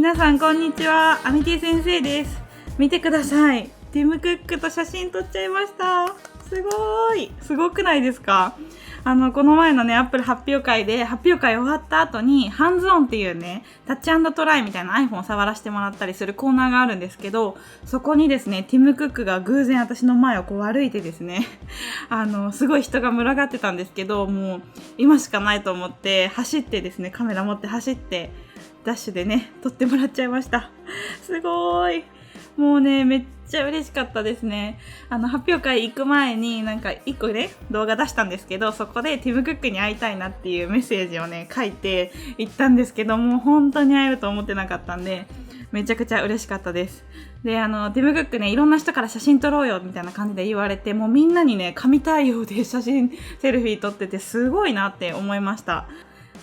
皆さんこんにちは、アミティ先生です。見てください、ティム・クックと写真撮っちゃいました。すごくないですか？この前のねアップル発表会終わった後にハンズオンっていうねタッチ&トライみたいな iPhone を触らせてもらったりするコーナーがあるんですけど、そこにですねティム・クックが偶然私の前をこう歩いてですねすごい人が群がってたんですけど、もう今しかないと思って走ってですね、カメラ持って走ってダッシュでね撮ってもらっちゃいました。すごい、もうねめっちゃ嬉しかったですね。発表会行く前になんか1個ね動画出したんですけど、そこでティム・クックに会いたいなっていうメッセージをね書いて行ったんですけど、もう本当に会えると思ってなかったんでめちゃくちゃ嬉しかったです。でティム・クックねいろんな人から写真撮ろうよみたいな感じで言われて、もうみんなにね神対応で写真セルフィー撮っててすごいなって思いました。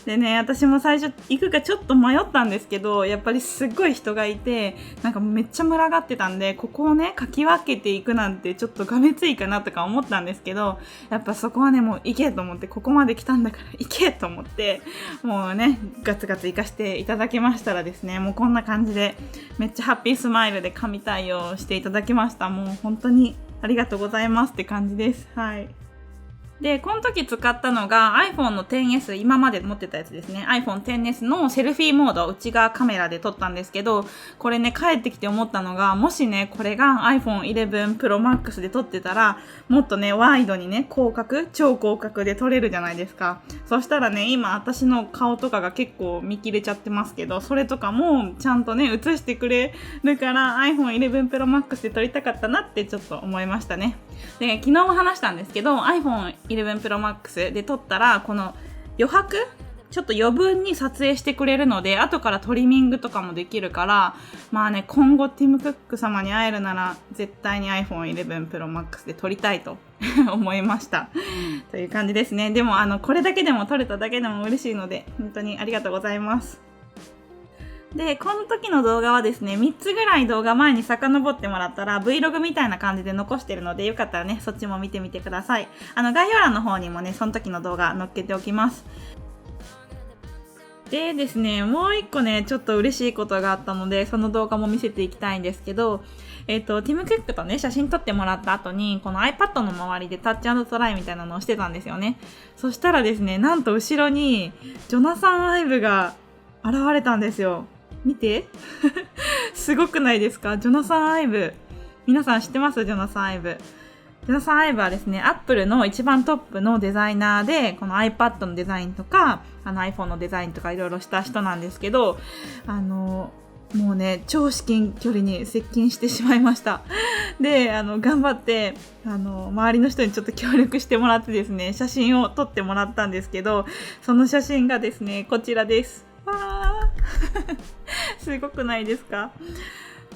でね、私も最初行くかちょっと迷ったんですけど、やっぱりすっごい人がいてなんかめっちゃ群がってたんで、ここをねかき分けていくなんてちょっとがめついかなとか思ったんですけど、やっぱそこはねもう行けと思って、ここまで来たんだから行けと思って、もうねガツガツ行かせていただきましたらですね、もうこんな感じでめっちゃハッピースマイルで神対応していただきました。もう本当にありがとうございますって感じです。はい。で、この時使ったのが iPhone の XS、 今まで持ってたやつですね。iPhone XS のセルフィーモード、内側カメラで撮ったんですけど、これね、帰ってきて思ったのが、もしね、これが iPhone 11 Pro Max で撮ってたら、もっとね、ワイドにね、超広角で撮れるじゃないですか。そしたらね、今私の顔とかが結構見切れちゃってますけど、それとかもちゃんとね、映してくれるから iPhone 11 Pro Max で撮りたかったなってちょっと思いましたね。で、昨日も話したんですけど、iPhone 11 Pro Max で撮ったらこの余白ちょっと余分に撮影してくれるので、後からトリミングとかもできるから、まあね、今後ティム・クック様に会えるなら絶対に iPhone 11 Pro Max で撮りたいと思いましたという感じですね。でもこれだけでも撮れただけでも嬉しいので本当にありがとうございます。で、この時の動画はですね、3つぐらい動画前に遡ってもらったら Vlog みたいな感じで残してるので、よかったらね、そっちも見てみてください。概要欄の方にもね、その時の動画載っけておきます。でですね、もう1個ね、ちょっと嬉しいことがあったので、その動画も見せていきたいんですけど、ティム・クックとね、写真撮ってもらった後に、この iPad の周りでタッチ&トライみたいなのをしてたんですよね。そしたらですね、なんと後ろに、ジョナサン・アイブが現れたんですよ。見てすごくないですか？ジョナサン・アイブ、皆さん知ってます？ジョナサン・アイブはですね、アップルの一番トップのデザイナーで、この iPad のデザインとかiPhone のデザインとかいろいろした人なんですけど、もうね超至近距離に接近してしまいました。で頑張って周りの人にちょっと協力してもらってですね、写真を撮ってもらったんですけど、その写真がですねこちらです。わーすごくないですか？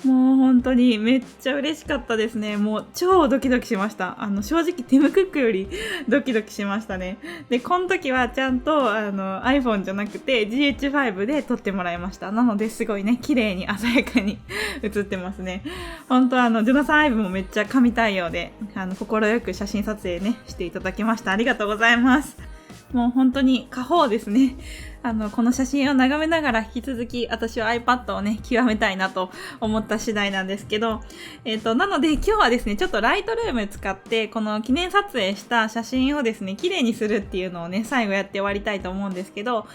もう本当にめっちゃ嬉しかったですね。もう超ドキドキしました。正直ティム・クックよりドキドキしましたね。で、この時はちゃんとiPhone じゃなくて GH5 で撮ってもらいました。なのですごいね綺麗に鮮やかに写ってますね。本当ジョナサン・アイブもめっちゃ神対応で心よく写真撮影ねしていただきました。ありがとうございます。もう本当に過保護ですね。この写真を眺めながら引き続き私は iPad をね極めたいなと思った次第なんですけど、なので今日はですねちょっとライトルーム使ってこの記念撮影した写真をですね綺麗にするっていうのをね最後やって終わりたいと思うんですけど、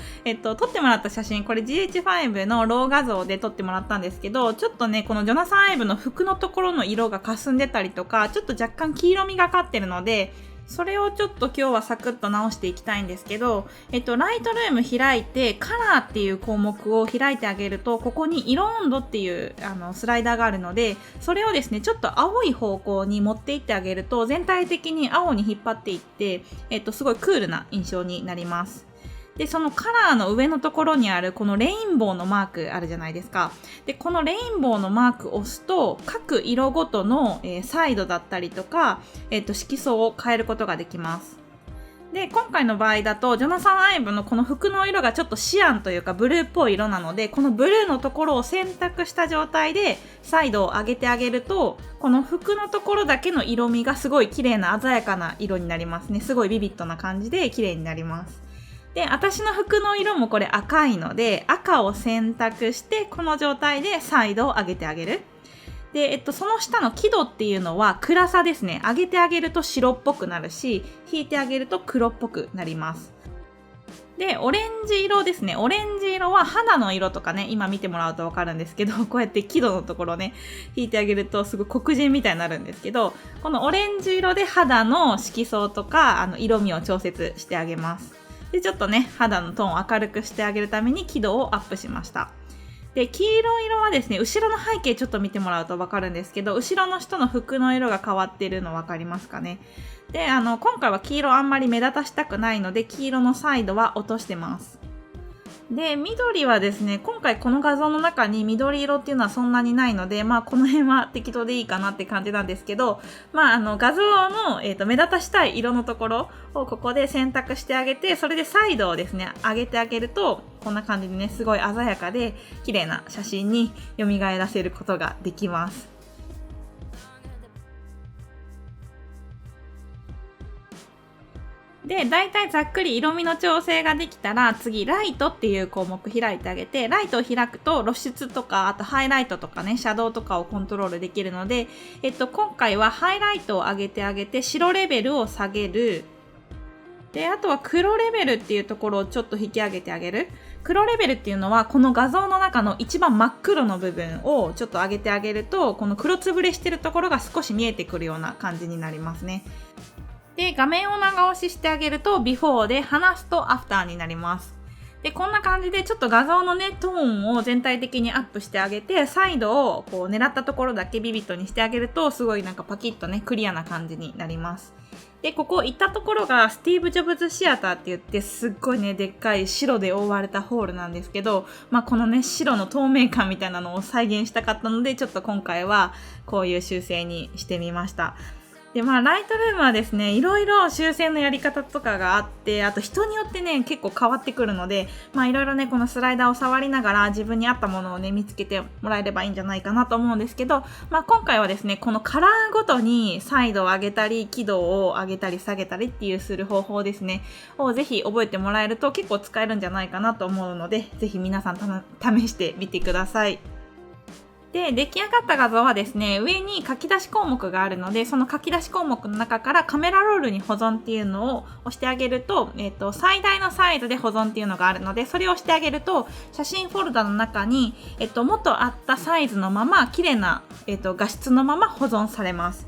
撮ってもらった写真、これ GH5 のロー画像で撮ってもらったんですけど、ちょっとねこのジョナサン・アイブの服のところの色が霞んでたりとか、ちょっと若干黄色みがかってるので、それをちょっと今日はサクッと直していきたいんですけど、ライトルーム開いてカラーっていう項目を開いてあげると、ここに色温度っていうスライダーがあるので、それをですねちょっと青い方向に持っていってあげると全体的に青に引っ張っていって、すごいクールな印象になります。で、そのカラーの上のところにあるこのレインボーのマークあるじゃないですか。で、このレインボーのマークを押すと各色ごとの、サイドだったりとか、色相を変えることができます。で、今回の場合だとジョナサン・アイブのこの服の色がちょっとシアンというかブルーっぽい色なので、このブルーのところを選択した状態でサイドを上げてあげると、この服のところだけの色味がすごい綺麗な鮮やかな色になりますね。すごいビビッドな感じで綺麗になります。で、私の服の色もこれ赤いので、赤を選択して、この状態でサイドを上げてあげる。で、その下の輝度っていうのは暗さですね。上げてあげると白っぽくなるし、引いてあげると黒っぽくなります。で、オレンジ色ですね。オレンジ色は肌の色とかね、今見てもらうとわかるんですけど、こうやって輝度のところね、引いてあげるとすごい黒人みたいになるんですけど、このオレンジ色で肌の色相とか、色味を調節してあげます。で、ちょっとね、肌のトーンを明るくしてあげるために輝度をアップしました。で、黄色色はですね、後ろの背景ちょっと見てもらうとわかるんですけど、後ろの人の服の色が変わっているのわかりますかね。で、今回は黄色あんまり目立たしたくないので、黄色のサイドは落としてます。で、緑はですね、今回この画像の中に緑色っていうのはそんなにないので、まあこの辺は適当でいいかなって感じなんですけど、まあ画像の、目立たしたい色のところをここで選択してあげて、それでサイドをですね、上げてあげると、こんな感じでね、すごい鮮やかで綺麗な写真に蘇らせることができます。で、だいたいざっくり色味の調整ができたら、次、ライトっていう項目開いてあげて、ライトを開くと露出とか、あとハイライトとかね、シャドウとかをコントロールできるので、今回はハイライトを上げてあげて、白レベルを下げる。で、あとは黒レベルっていうところをちょっと引き上げてあげる。黒レベルっていうのは、この画像の中の一番真っ黒の部分をちょっと上げてあげると、この黒つぶれしてるところが少し見えてくるような感じになりますね。で、画面を長押ししてあげると、ビフォーで離すとアフターになります。で、こんな感じでちょっと画像のね、トーンを全体的にアップしてあげて、サイドをこう狙ったところだけビビットにしてあげると、すごいなんかパキッとね、クリアな感じになります。で、ここ行ったところがスティーブ・ジョブズ・シアターって言って、すっごいね、でっかい白で覆われたホールなんですけど、まあこのね、白の透明感みたいなのを再現したかったので、ちょっと今回はこういう修正にしてみました。で、まあ、ライトルームはですね、いろいろ修正のやり方とかがあって、あと人によってね、結構変わってくるので、まあ、いろいろね、このスライダーを触りながら自分に合ったものをね、見つけてもらえればいいんじゃないかなと思うんですけど、まあ、今回はですね、このカラーごとにサイドを上げたり、輝度を上げたり下げたりっていうする方法ですね、をぜひ覚えてもらえると結構使えるんじゃないかなと思うので、ぜひ皆さん試してみてください。で、出来上がった画像はですね、上に書き出し項目があるので、その書き出し項目の中からカメラロールに保存っていうのを押してあげると、最大のサイズで保存っていうのがあるので、それを押してあげると、写真フォルダの中に、元あったサイズのまま、綺麗な、画質のまま保存されます。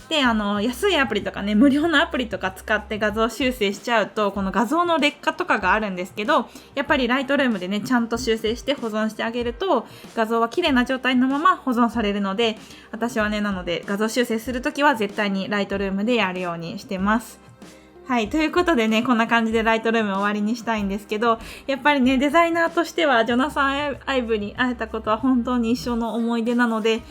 で、安いアプリとかね、無料のアプリとか使って画像修正しちゃうと、この画像の劣化とかがあるんですけど、やっぱりライトルームでね、ちゃんと修正して保存してあげると、画像は綺麗な状態のまま保存されるので、私はね、なので画像修正するときは絶対にライトルームでやるようにしてます。はい。ということでね、こんな感じでライトルーム終わりにしたいんですけど、やっぱりね、デザイナーとしては、ジョナサン・アイブに会えたことは本当に一生の思い出なので、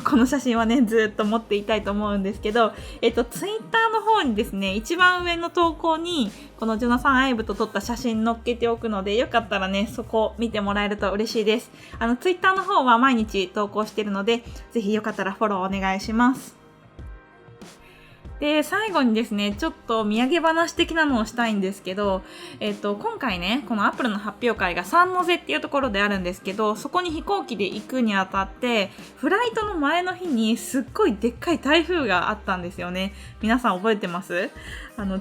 この写真はね、ずっと持っていたいと思うんですけど、ツイッターの方にですね、一番上の投稿に、このジョナサン・アイブと撮った写真載っけておくので、よかったらね、そこ見てもらえると嬉しいです。ツイッターの方は毎日投稿してるので、ぜひよかったらフォローお願いします。で、最後にですね、ちょっと土産話的なのをしたいんですけど、今回ね、このアップルの発表会がサンノゼっていうところであるんですけど、そこに飛行機で行くにあたって、フライトの前の日にすっごいでっかい台風があったんですよね。皆さん覚えてます？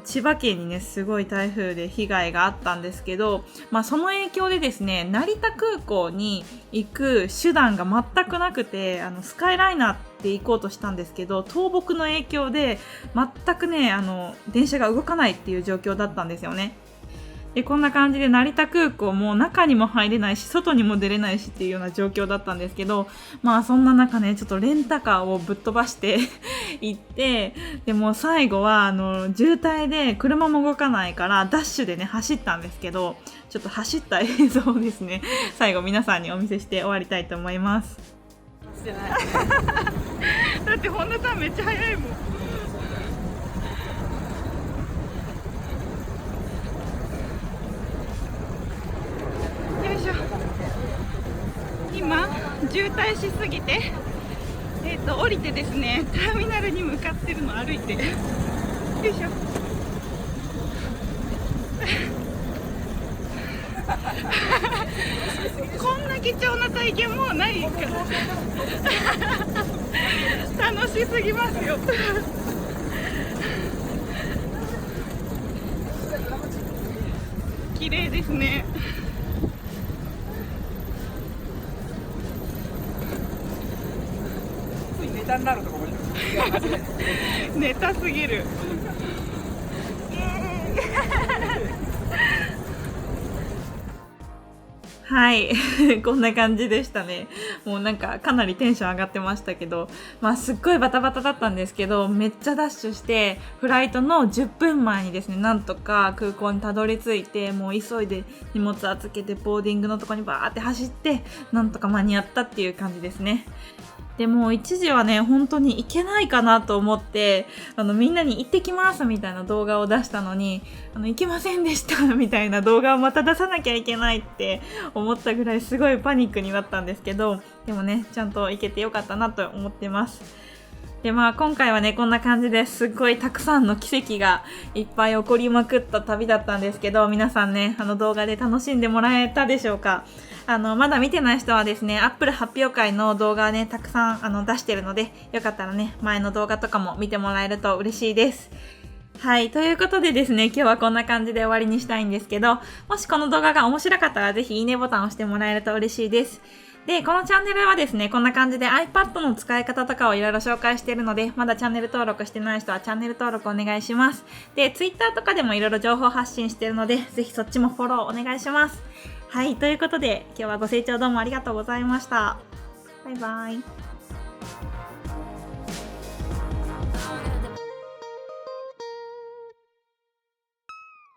千葉県にね、すごい台風で被害があったんですけど、まあその影響でですね、成田空港に行く手段が全くなくて、スカイライナーで行こうとしたんですけど、倒木の影響で全くね、電車が動かないっていう状況だったんですよね。で、こんな感じで成田空港も中にも入れないし、外にも出れないしっていうような状況だったんですけど、まあそんな中ね、ちょっとレンタカーをぶっ飛ばして行って、でも最後は渋滞で車も動かないからダッシュでね、走ったんですけど、ちょっと走った映像をですね、最後皆さんにお見せして終わりたいと思います。だって本田さんめっちゃ速いもん。今渋滞しすぎて、降りてですね、ターミナルに向かってるの歩いて、よいしょ。こんな貴重な体験もうないから楽しすぎますよ。綺麗ですね。ネタになるところネタすぎる。はいこんな感じでしたね。もうなんかかなりテンション上がってましたけど、すっごいバタバタだったんですけど、めっちゃダッシュしてフライトの10分前にですね、なんとか空港にたどり着いて、もう急いで荷物預けてボーディングのとこにバーって走って、なんとか間に合ったっていう感じですね。でも一時はね、本当に行けないかなと思って、みんなに行ってきますみたいな動画を出したのに、行けませんでしたみたいな動画をまた出さなきゃいけないって思ったぐらいすごいパニックになったんですけど、でもね、ちゃんと行けてよかったなと思ってます。で今回はね、こんな感じですっごいたくさんの奇跡がいっぱい起こりまくった旅だったんですけど、皆さんね、動画で楽しんでもらえたでしょうか。まだ見てない人はですね、Apple 発表会の動画ね、たくさん出してるので、よかったらね、前の動画とかも見てもらえると嬉しいです。はい、ということでですね、今日はこんな感じで終わりにしたいんですけど、もしこの動画が面白かったらぜひいいねボタンを押してもらえると嬉しいです。で、このチャンネルはですね、こんな感じで iPad の使い方とかをいろいろ紹介しているので、まだチャンネル登録してない人はチャンネル登録お願いします。で、Twitter とかでもいろいろ情報発信しているので、ぜひそっちもフォローお願いします。はい、ということで、今日はご清聴どうもありがとうございました。バイバイ。